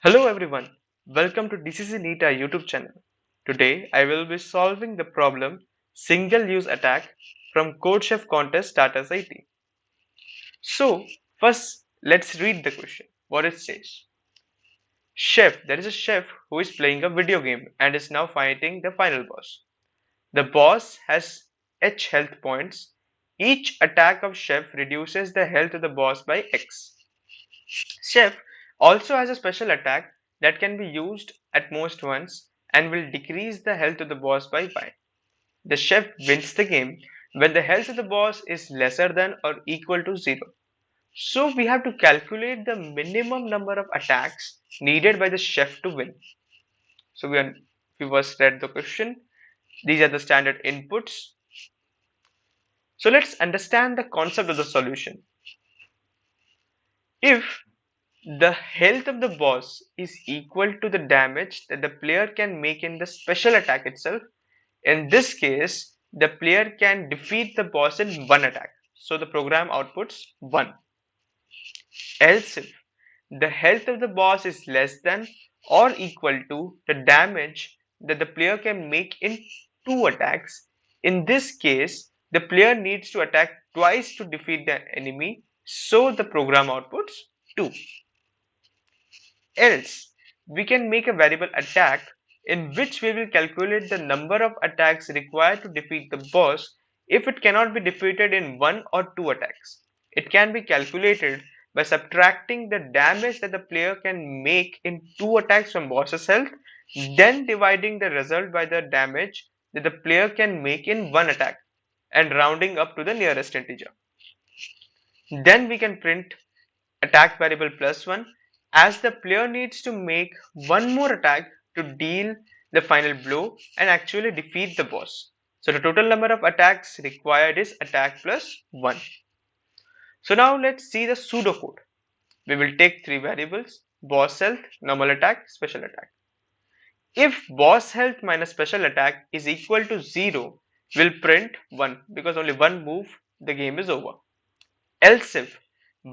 Hello everyone, welcome to DCC NIT-A YouTube channel. Today I will be solving the problem single use attack from CodeChef contest status IT. So first let's read the question. What it says. Chef, there is a chef who is playing a video game and is now fighting the final boss. The boss has H health points. Each attack of chef reduces the health of the boss by X. Chef also has a special attack that can be used at most once and will decrease the health of the boss by 5. The chef wins the game when the health of the boss is lesser than or equal to 0. So we have to calculate the minimum number of attacks needed by the chef to win. So we first read the question. These are the standard inputs. So let's understand the concept of the solution. If the health of the boss is equal to the damage that the player can make in the special attack itself. In this case, the player can defeat the boss in one attack. So the program outputs 1. Else if the health of the boss is less than or equal to the damage that the player can make in 2 attacks. In this case, the player needs to attack twice to defeat the enemy. So the program outputs 2. Else, we can make a variable attack in which we will calculate the number of attacks required to defeat the boss if it cannot be defeated in 1 or 2 attacks. It can be calculated by subtracting the damage that the player can make in 2 attacks from boss's health, then dividing the result by the damage that the player can make in 1 attack and rounding up to the nearest integer. Then we can print attack variable +1 as the player needs to make one more attack to deal the final blow and actually defeat the boss. So the total number of attacks required is attack +1. So now let's see the pseudocode. We will take 3 variables: boss health, normal attack, special attack. If boss health minus special attack is equal to 0, we'll print 1 because only one move the game is over. Else if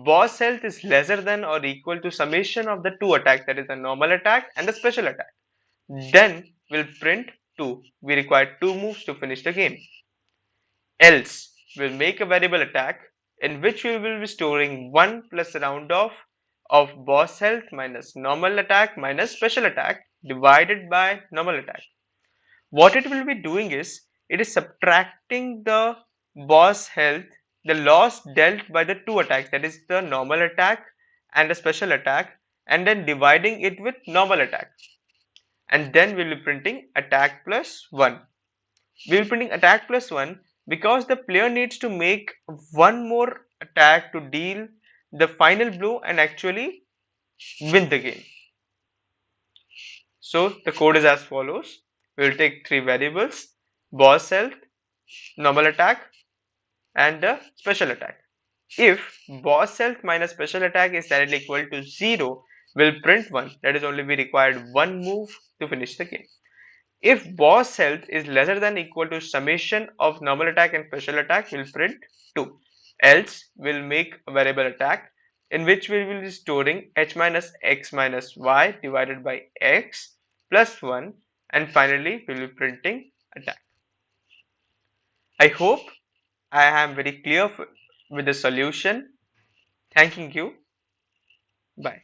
boss health is lesser than or equal to summation of the 2 attacks, that is the normal attack and the special attack, then we'll print 2. We require 2 moves to finish the game. Else we'll make a variable attack in which we will be storing 1 plus round off of boss health minus normal attack minus special attack divided by normal attack. What it will be doing is it is subtracting the boss health, the loss dealt by the 2 attacks, that is the normal attack and the special attack, and then dividing it with normal attack. And then we will be printing attack +1. We will be printing attack +1 because the player needs to make one more attack to deal the final blow and actually win the game. So the code is as follows. We will take 3 variables: boss health, normal attack, and the special attack. If boss health minus special attack is directly equal to 0, we'll print 1. That is, only we required one move to finish the game. If boss health is lesser than equal to summation of normal attack and special attack, we'll print 2. Else, we'll make a variable attack in which we will be storing h minus x minus y divided by x +1, and finally we'll be printing attack. I hope I am very clear with the solution. Thanking you. Bye.